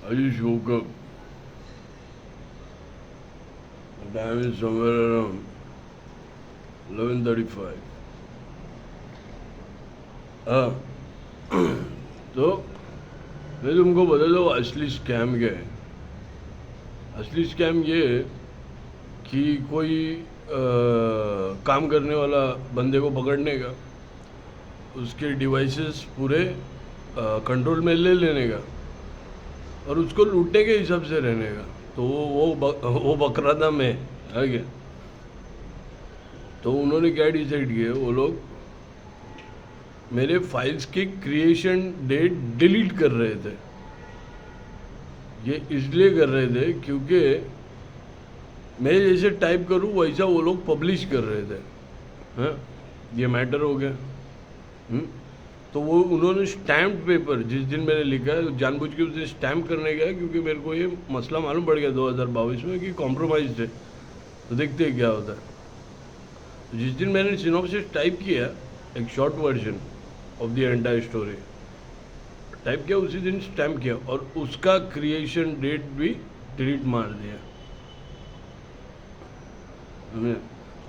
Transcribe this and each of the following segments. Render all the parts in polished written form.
I just woke up. The time is somewhere around 11:35. हाँ तो मैं तुमको बता दूँ असली स्कैम क्या है। असली स्कैम ये है कि कोई काम करने वाला बंदे को पकड़ने का, उसके डिवाइसेस पूरे कंट्रोल में ले लेने का और उसको लूटने के हिसाब से रहने का। तो वो बकरा था मैं, है क्या। तो उन्होंने क्या डिसाइड किया, वो लोग मेरे फाइल्स की क्रिएशन डेट डिलीट कर रहे थे। ये इसलिए कर रहे थे क्योंकि मैं जैसे टाइप करूँ वैसा वो लोग पब्लिश कर रहे थे। हाँ, ये मैटर हो गया। तो वो उन्होंने स्टैम्प पेपर, जिस दिन मैंने लिखा है जानबूझ के उस दिन स्टैम्प करने गया, क्योंकि मेरे को ये मसला मालूम पड़ गया 2022 में कि कॉम्प्रोमाइज थे। तो देखते हैं क्या होता है। तो जिस दिन मैंने सिनॉप्सिस टाइप किया, एक short version of the entire story type किया, उसी दिन स्टैम्प किया और उसका क्रिएशन डेट भी डिलीट मार दिया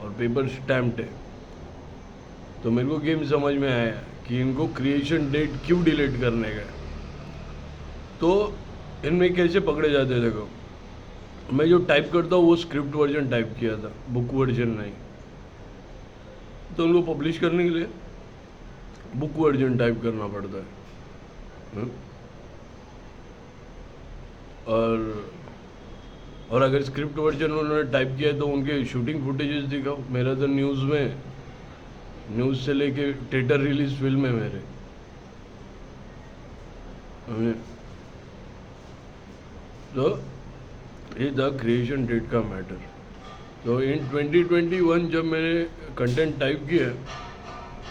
और पेपर स्टैम्प्ड है। तो मेरे को गेम समझ में आया कि इनको क्रिएशन डेट क्यों डिलीट करने का। तो इनमें कैसे पकड़े जाते हैं, देखो मैं जो टाइप करता हूँ वो स्क्रिप्ट वर्जन टाइप किया था, बुक वर्जन नहीं। तो उनको पब्लिश करने के लिए बुक वर्जन टाइप करना पड़ता है। और अगर स्क्रिप्ट वर्जन उन्होंने टाइप किया है तो उनके शूटिंग फुटेजेस दिखाओ। मेरा तो न्यूज़ से लेके थिएटर रिलीज फिल्म है मेरे। तो ये था क्रिएशन डेट का मैटर। तो इन 2021 जब मैंने कंटेंट टाइप किया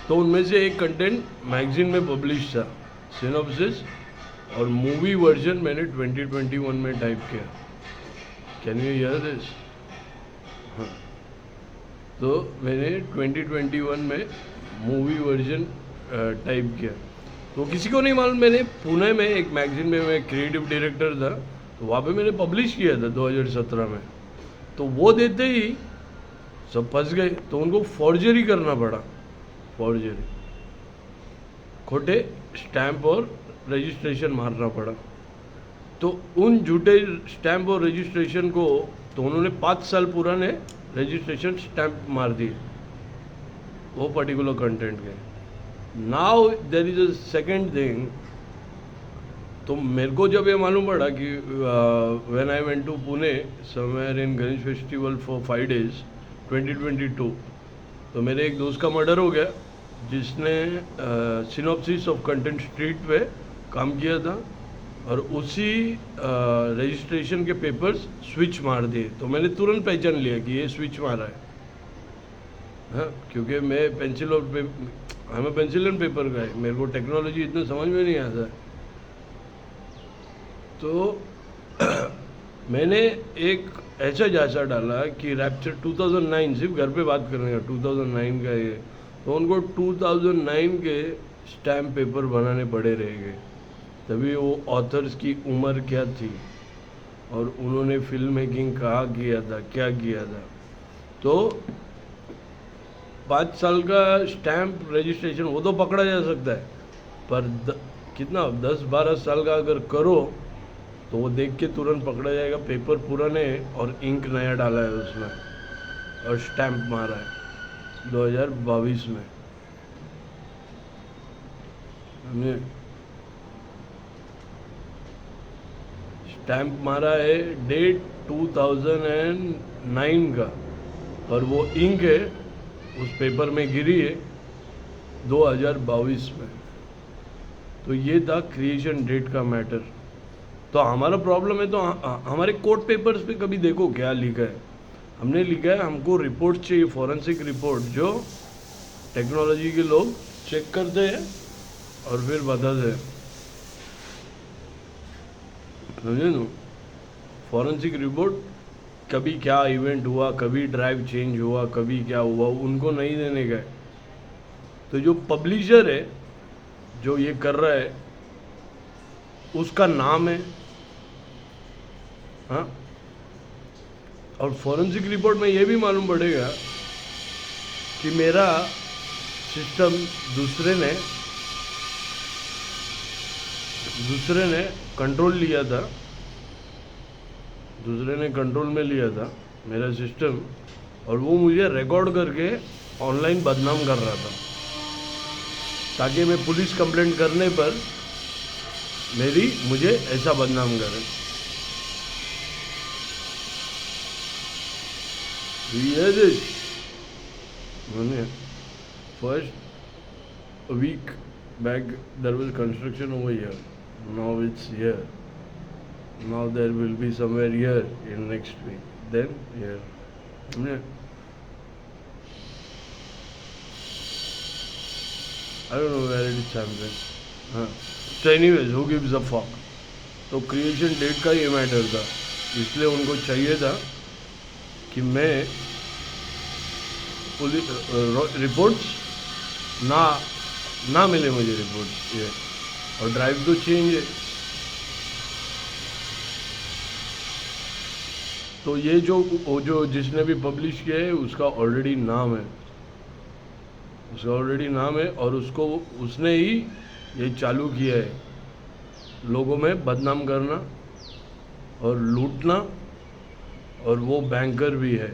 तो उनमें से एक कंटेंट मैगजीन में पब्लिश था, सिनॉप्सिस, और मूवी वर्जन मैंने 2021 में टाइप किया। Can you here this? हाँ, तो मैंने 2021 में मूवी वर्जन टाइप किया। तो किसी को नहीं मालूम, मैंने पुणे में एक मैगजीन में मैं क्रिएटिव डायरेक्टर था, तो वहाँ पे मैंने पब्लिश किया था 2017 में। तो वो देते ही सब फंस गए, तो उनको फॉर्जरी करना पड़ा। फॉर्जरी, खोटे स्टैम्प और रजिस्ट्रेशन मारना पड़ा। तो उन झूठे स्टैम्प और रजिस्ट्रेशन को तो उन्होंने 5 साल पुराने रजिस्ट्रेशन स्टैम्प मार दिए वो पर्टिकुलर कंटेंट के। Now there is a second thing. तो मेरे को जब ये मालूम पड़ा कि when I went to Pune somewhere in Ganesh festival for 5 days 2022, तो मेरे एक दोस्त का मर्डर हो गया जिसने सिनॉप्सिस ऑफ कंटेंट स्ट्रीट पे काम किया था और उसी रजिस्ट्रेशन के पेपर्स स्विच मार दिए। तो मैंने तुरंत पहचान लिया कि ये स्विच मारा है। हाँ, क्योंकि मैं पेंसिल एंड पेपर का है, मेरे को टेक्नोलॉजी इतना समझ में नहीं आता है। तो मैंने एक ऐसा जासा डाला कि रैप्चर 2009, सिर्फ घर पे बात करने का, 2009 का ये। तो उनको 2009 के स्टैम्प पेपर बनाने पड़े रहेंगे, तभी वो ऑथर्स की उम्र क्या थी और उन्होंने फिल्म मेकिंग कहाँ किया था, क्या किया था। तो 5 साल का स्टैम्प रजिस्ट्रेशन वो तो पकड़ा जा सकता है, पर कितना 10-12 साल का अगर करो तो वो देख के तुरंत पकड़ा जाएगा। पेपर पुराने और इंक नया डाला है उसमें और स्टैम्प मारा है 2022 में। हमने स्टैम्प मारा है डेट 2009 का, और वो इंक है उस पेपर में गिरी है 2022 में। तो ये था क्रिएशन डेट का मैटर। तो हमारा प्रॉब्लम है, तो हमारे कोर्ट पेपर्स पे कभी देखो क्या लिखा है। हमने लिखा है हमको रिपोर्ट चाहिए, फॉरेंसिक रिपोर्ट, जो टेक्नोलॉजी के लोग चेक करते हैं और फिर बताते हैं, समझे ना। फॉरेंसिक रिपोर्ट, कभी क्या इवेंट हुआ, कभी ड्राइव चेंज हुआ, कभी क्या हुआ, उनको नहीं देने का है। तो जो पब्लिशर है जो ये कर रहा है उसका नाम है, हाँ, और फॉरेंसिक रिपोर्ट में ये भी मालूम पड़ेगा कि मेरा सिस्टम दूसरे ने कंट्रोल लिया था, दूसरे ने कंट्रोल में लिया था मेरा सिस्टम, और वो मुझे रिकॉर्ड करके ऑनलाइन बदनाम कर रहा था, ताकि मैं पुलिस कंप्लेंट करने पर मुझे ऐसा बदनाम करे। ये first week back there was construction over here, now it's here, now there will be somewhere here in next week, then here. Yeah. I don't know where it is happening. हाँ, so anyways, who gives a fuck? तो creation date का ये matter था, इसलिए उनको चाहिए था कि मैं पुलिस रिपोर्ट्स ना मिले मुझे रिपोर्ट्स ये, और ड्राइव तो चेंज है। तो ये जो जिसने भी पब्लिश किया है उसका ऑलरेडी नाम है, और उसने ही ये चालू किया है लोगों में बदनाम करना और लूटना, और वो बैंकर भी है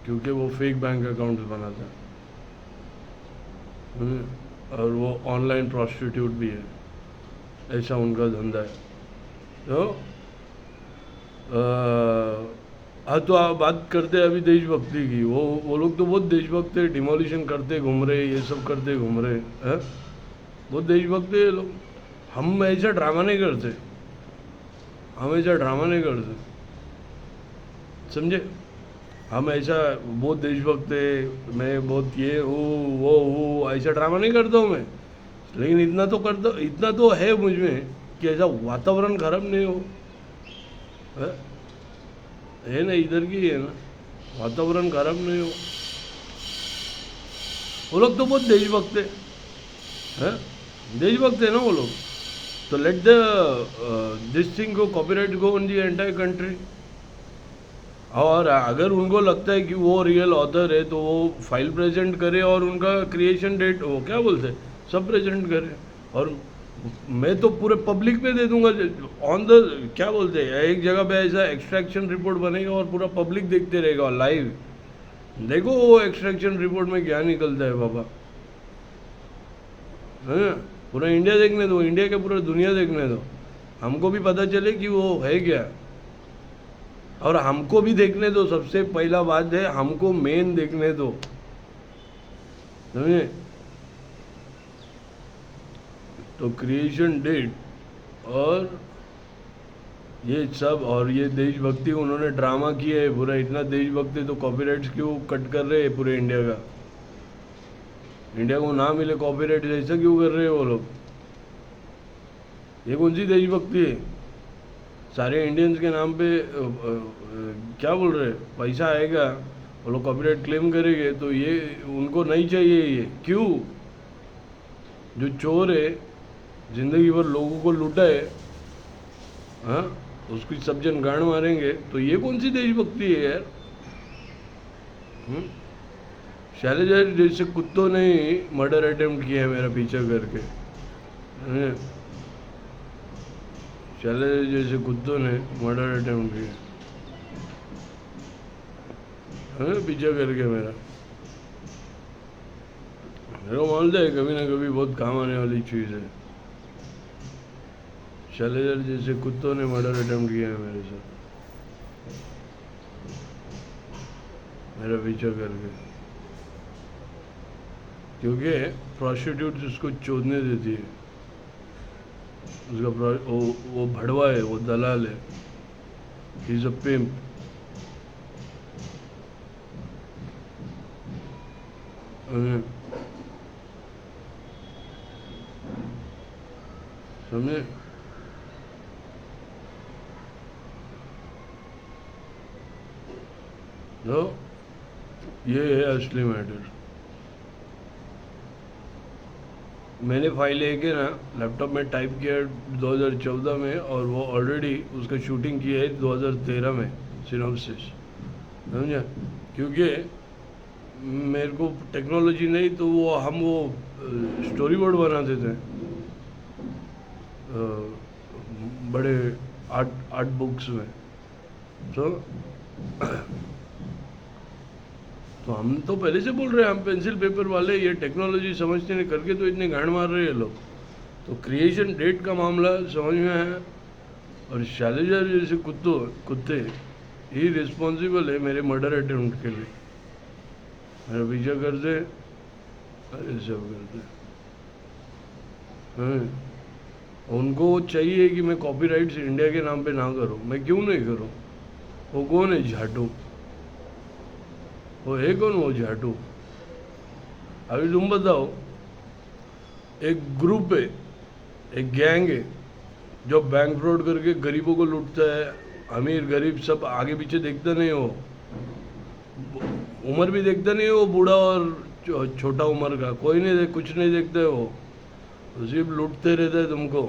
क्योंकि वो फेक बैंक अकाउंट्स बनाता है, और वो ऑनलाइन प्रॉस्टिट्यूट भी है, ऐसा उनका धंधा है। तो हाँ, तो आप बात करते हैं अभी देशभक्ति की, वो लोग तो बहुत देशभक्त है, डिमोलिशन करते घूम रहे, ये सब करते घूम रहे हैं, बहुत देशभक्त है लोग। हम ऐसा ड्रामा नहीं करते, समझे? हम ऐसा बहुत देशभक्त है, मैं बहुत ये हूँ वो हूँ, ऐसा ड्रामा नहीं करता हूँ मैं, लेकिन इतना तो है मुझ में कि ऐसा वातावरण खराब नहीं हो, है ना, इधर की है ना, वातावरण खराब नहीं हो। वो लोग तो बहुत देशभक्त है, देशभक्त है ना वो लोग, तो लेट दिस थिंग को copyright go in the entire country. और अगर उनको लगता है कि वो रियल ऑथर है तो वो फाइल प्रेजेंट करे और उनका क्रिएशन डेट वो क्या बोलते हैं सब प्रेजेंट करे, और मैं तो पूरे पब्लिक में दे दूंगा ऑन द क्या बोलते हैं, एक जगह पे ऐसा एक्सट्रैक्शन रिपोर्ट बनेगा और पूरा पब्लिक देखते रहेगा लाइव, देखो वो एक्सट्रैक्शन रिपोर्ट में क्या निकलता है बाबा, है ना? पूरा इंडिया देखने दो, इंडिया के पूरा दुनिया देखने दो, हमको भी पता चले कि वो है क्या, और हमको भी देखने दो। सबसे पहला बात है हमको मेन देखने दो, समझे? तो क्रिएशन डेट और ये सब, और ये देशभक्ति उन्होंने ड्रामा किया है पूरा, इतना देशभक्ति तो कॉपीराइट्स क्यों कट कर रहे हैं पूरे इंडिया का, इंडिया को ना मिले कॉपीराइट, ऐसा क्यों कर रहे हैं वो लोग? ये कौन सी देशभक्ति है? सारे इंडियंस के नाम पे क्या बोल रहे, पैसा आएगा वो लोग कॉपीराइट क्लेम करेंगे, तो ये उनको नहीं चाहिए, ये क्यों? जो चोर है जिंदगी भर लोगों को लूटा है, हाँ, उसकी सब जन गांड मारेंगे, तो ये कौन सी देशभक्ति है यार? शैलजा जैसे कुत्तों ने मर्डर अटेम्प्ट किया है मेरा पीछा करके, शैलजा जैसे कुत्तों ने मर्डर अटेम्प्ट किया पीछा करके मेरा को मानता है कभी ना कभी बहुत काम आने वाली चीज़ है। शैलजा जैसे कुत्तों ने मर्डर अटेम्प्ट किया है मेरे साथ, मेरा पीछा करके, क्योंकि प्रोस्टिट्यूट उसको चोदने देती है, उसका वो भड़वा है, वो दलाल है, ही इज अ पिम्प, समझे? तो ये है असली मैटर। मैंने फाइल लेके ना लैपटॉप में टाइप किया 2014 में, और वो ऑलरेडी उसका शूटिंग किया है 2013 में सिनॉप्सिस, समझा। क्योंकि मेरे को टेक्नोलॉजी नहीं, तो वो स्टोरी बोर्ड बनाते थे, अ, बड़े आर्ट आर्ट बुक्स में। तो तो हम तो पहले से बोल रहे हैं, हम पेंसिल पेपर वाले, ये टेक्नोलॉजी समझते नहीं करके तो इतने गांड मार रहे हैं लोग। तो क्रिएशन डेट का मामला समझ में है, और शैलेजर जैसे कुत्ते ही रिस्पॉन्सिबल है मेरे मर्डर अटेम्प्ट के लिए। मेरा पीछा करते, अरे सब करते हैं। उनको चाहिए कि मैं कॉपीराइट्स इंडिया के नाम पे ना करूं। मैं क्यों नहीं करूं? वो कौन है झाटू? वो है कौन वो झाटू? अभी तुम बताओ, एक ग्रुप है, एक गैंग है जो बैंक फ्रॉड करके गरीबों को लूटता है। अमीर गरीब सब आगे पीछे देखता नहीं, वो उम्र भी देखता नहीं, वो बूढ़ा और छोटा उम्र का कोई नहीं कुछ नहीं देखता है, वो सिर्फ लूटते रहता है तुमको,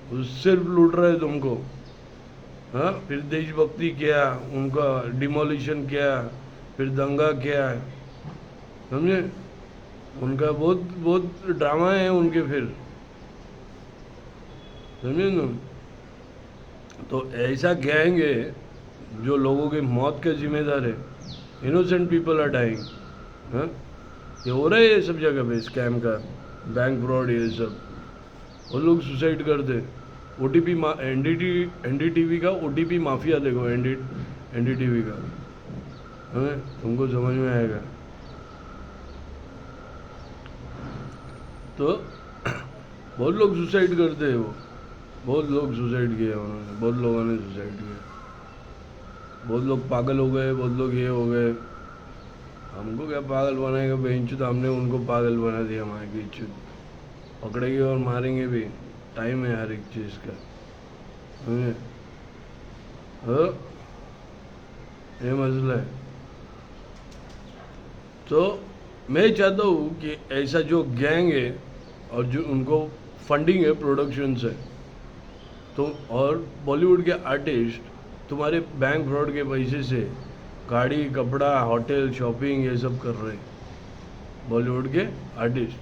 वो सिर्फ लूट रहा है तुमको। हाँ, फिर देशभक्ति क्या, उनका डिमोलिशन क्या, फिर दंगा क्या, समझे। उनका बहुत बहुत ड्रामा है उनके, फिर समझे तुम। तो ऐसा गैंग है जो लोगों की मौत का जिम्मेदार है। Innocent people are dying. हाँ, ये हो रहा है ये सब जगह पे, स्कैम का, बैंक फ्रॉड, ये सब। वो लोग सुसाइड करते। OTP NDTV का OTP माफिया देखो, NDTV का, हमें तुमको समझ में आएगा। तो बहुत लोग सुसाइड करते हैं, वो बहुत लोग सुसाइड किया उन्होंने, बहुत लोगों ने सुसाइड किया, बहुत लोग पागल हो गए, बहुत लोग ये हो गए। हमको क्या पागल बनाएगा बेंचुद? हमने उनको पागल बना दिया, हमारे की पकड़ेंगे और मारेंगे भी। टाइम है हर एक चीज़ का, ये मसला है। तो मैं चाहता हूँ कि ऐसा जो गैंग है और जो उनको फंडिंग है प्रोडक्शन से, तो और बॉलीवुड के आर्टिस्ट तुम्हारे बैंक फ्रॉड के पैसे से गाड़ी, कपड़ा, होटल, शॉपिंग ये सब कर रहे हैं बॉलीवुड के आर्टिस्ट।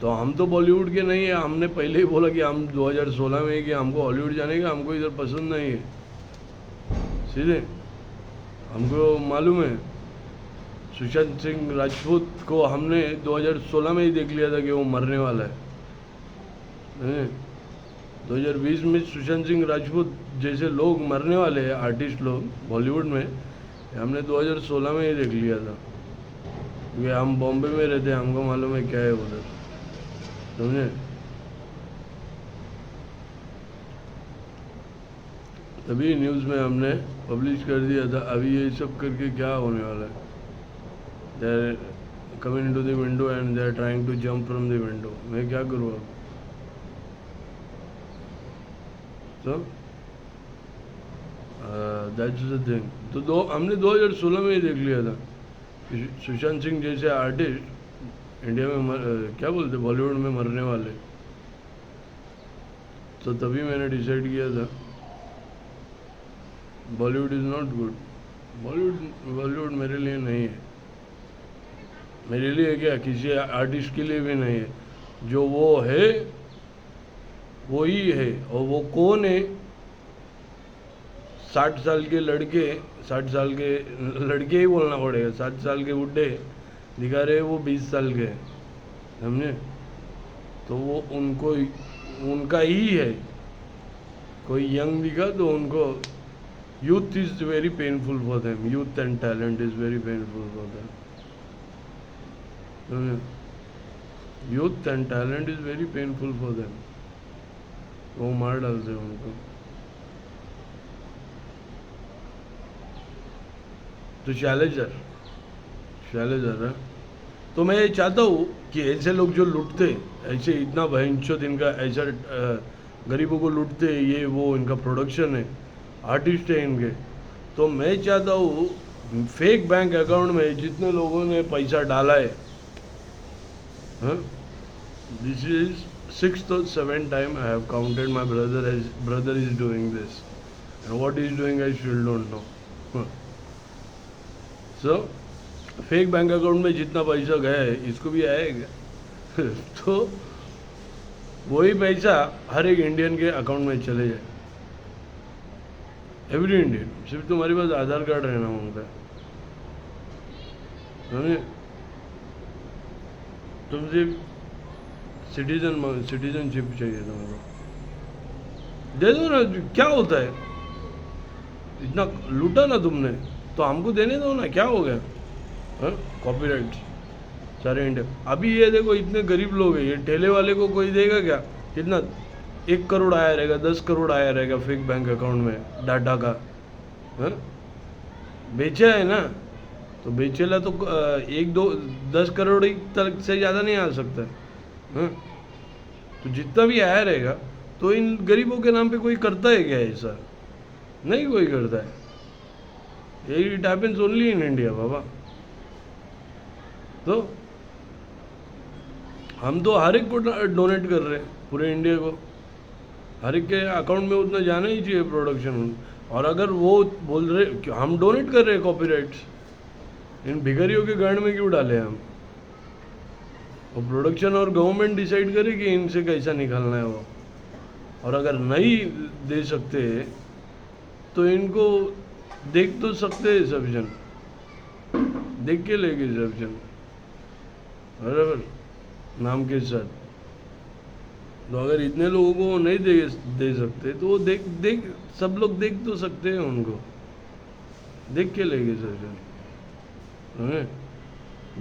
तो हम तो बॉलीवुड के नहीं है, हमने पहले ही बोला कि हम 2016 में कि हमको हॉलीवुड जाने का, हमको इधर पसंद नहीं है, सीधे हमको मालूम है। सुशांत सिंह राजपूत को हमने 2016 में ही देख लिया था कि वो मरने वाला है। 2020 में सुशांत सिंह राजपूत जैसे लोग मरने वाले हैं, आर्टिस्ट लोग बॉलीवुड में, हमने 2016 में ही देख लिया था। क्योंकि हम बॉम्बे में रहते हैं, हमको मालूम है क्या है उधर, समझे। तभी न्यूज़ में हमने पब्लिश कर दिया था। अभी ये सब करके क्या होने वाला है? They are coming into the window and they are trying to jump from the window. मैं क्या करूँ अब? तो दैट्स द थिंग। तो हमने 2016 में ही देख लिया था सुशांत सिंह जैसे आर्टिस्ट इंडिया में क्या बोलते बॉलीवुड में मरने वाले। तो तभी मैंने डिसाइड किया था Bollywood is not good. Bollywood मेरे लिए नहीं है, मेरे लिए क्या, किसी आर्टिस्ट के लिए भी नहीं है। जो वो है वो ही है, और वो कौन है? 60 साल के लड़के, 60 साल के लड़के ही बोलना पड़ेगा, 60 साल के बुढ़े दिखा रहे वो 20 साल के, समझे। तो वो उनका ही है। कोई यंग दिखा तो उनको, youth is very painful for them, youth and talent is very painful for them. Youth and talent is very painful for them. वो मार डालते हैं उनको। तो शैलेजर है। तो मैं ये चाहता हूँ कि ऐसे लोग जो लूटते, ऐसे इतना भयंकर इनका ऐसा गरीबों को लूटते, ये वो इनका प्रोडक्शन है, आर्टिस्ट है इनके। तो मैं चाहता हूँ फेक बैंक अकाउंट में जितने लोगों ने पैसा डाला है, Huh? This is sixth or seventh time I have counted my brother is doing this. And what he is doing I still don't know. Huh. So fake bank account में जितना पैसा गया है इसको भी आएगा तो वही पैसा हर एक इंडियन के अकाउंट में चले जाए. Every Indian. सिर्फ तुम्हारे पास आधार कार्ड रहना होता है. समझे? तुम सिर्फ सिटीजनशिप चाहिए तुमको. दे दो ना. क्या होता है? इतना लूटा ना तुमने तो हमको देने दो ना. क्या हो गया? कॉपीराइट सारे इंडिया. अभी ये देखो इतने गरीब लोग हैं. ये ठेले वाले को कोई देगा क्या? कितना 1 करोड़ आया रहेगा, 10 करोड़ आया रहेगा फेक बैंक अकाउंट में डाटा का. हाँ? बेचा है ना तो बेचेला तो 1-2-10 करोड़ तक से ज़्यादा नहीं आ सकता. हाँ? तो जितना भी आया रहेगा तो इन गरीबों के नाम पे कोई करता है क्या ऐसा? नहीं कोई करता है. It happens only in India बाबा. तो हम तो हर एक को डोनेट कर रहे हैं पूरे इंडिया को. हर एक के अकाउंट में उतना जाना ही चाहिए प्रोडक्शन. और अगर वो बोल रहे कि हम डोनेट कर रहे हैं कॉपीराइट्स, इन भिखारियों के गांड में क्यों डाले हम? वो प्रोडक्शन और गवर्नमेंट डिसाइड करे कि इनसे कैसा निकालना है वो. और अगर नहीं दे सकते तो इनको देख तो सकते हैं सब जन. देख के लेंगे सब जन बराबर नाम के साथ. तो अगर इतने लोगों को नहीं दे सकते तो वो देख सब लोग देख तो सकते हैं. उनको देख के लेंगे सब जन.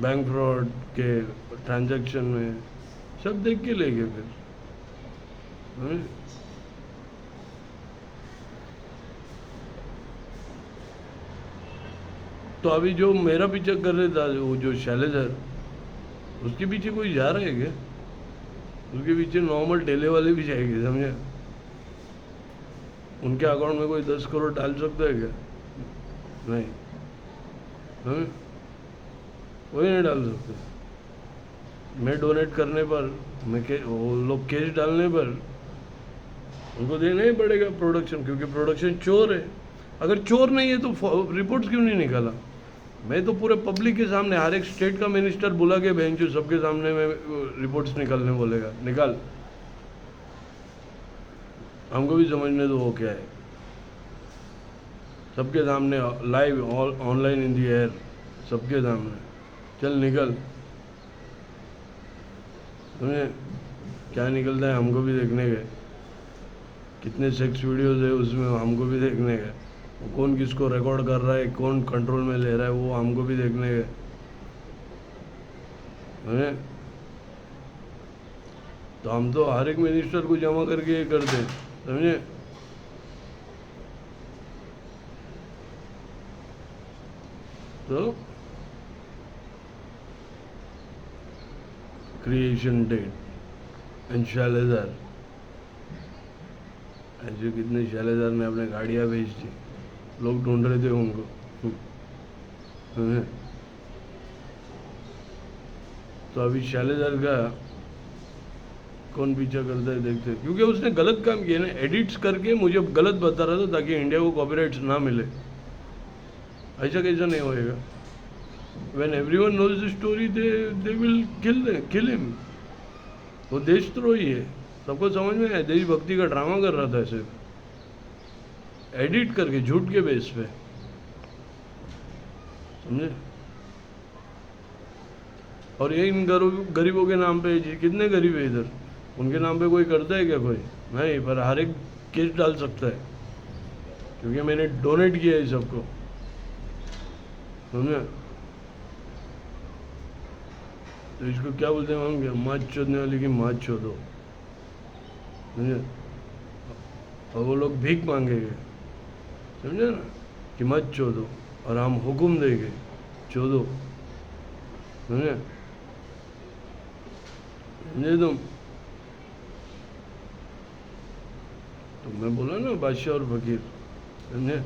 बैंक फ्रॉड के ट्रांजैक्शन में सब देख के लेंगे फिर. तो अभी जो मेरा पीछा कर रहे था वो जो शैलेंडर, उसके पीछे कोई जा रहा है क्या? उसके पीछे नॉर्मल ठेले वाले भी जाएंगे. समझे? उनके अकाउंट में कोई 10 करोड़ डाल सकता है क्या? नहीं. कोई नहीं डाल सकते. मैं डोनेट करने पर वो लोग केस डालने पर उनको देना ही पड़ेगा प्रोडक्शन. क्योंकि प्रोडक्शन चोर है. अगर चोर नहीं है तो रिपोर्ट्स क्यों नहीं निकाला? मैं तो पूरे पब्लिक के सामने हर एक स्टेट का मिनिस्टर बुला के बहन जो सबके सामने में रिपोर्ट्स निकालने बोलेगा. निकाल. हमको भी समझने दो वो क्या है. सबके सामने live online in the air सबके सामने. चल निकल. समझे? क्या निकलता है हमको भी देखने गए. कितने सेक्स वीडियोस है उसमें हमको भी देखने गए. कौन किसको रिकॉर्ड कर रहा है, कौन कंट्रोल में ले रहा है, वो हमको भी देखने गए. तो हम तो हर एक मिनिस्टर को जमा करके ये करते. समझे? तो क्रिएशन डेट एंड शैलेदार. ऐसे कितने शैलेदार ने अपने गाड़ियाँ बेच दी. लोग ढूंढ रहे थे उनको. तो अभी शैलेदार का कौन पीछा करता है देखते. क्योंकि उसने गलत काम किया ना. एडिट्स करके मुझे गलत बता रहा था ताकि इंडिया को कॉपीराइट्स ना मिले. ऐसा कैसा नहीं होएगा? When everyone knows the story they will kill him. वो देशद्रोही है. सबको समझ में है. देशभक्ति का ड्रामा कर रहा था ऐसे एडिट करके झूठ के बेस पे. समझे? और ये इन गरीबों के नाम पे कितने गरीब है इधर, उनके नाम पे कोई करता है क्या? कोई नहीं. पर हर एक केस डाल सकता है क्योंकि मैंने डोनेट किया है सबको. समझे? तो इसको क्या बोलते हैं हम? माँ चोदने वाली की माँ चोदो. समझे? और वो लोग भीख मांगेंगे. समझे ना? कि मत चोदो और हम हुक्म देंगे चोदो. समझे? समझे तुम? तो मैं बोला ना बादशाह और फकीर. समझे?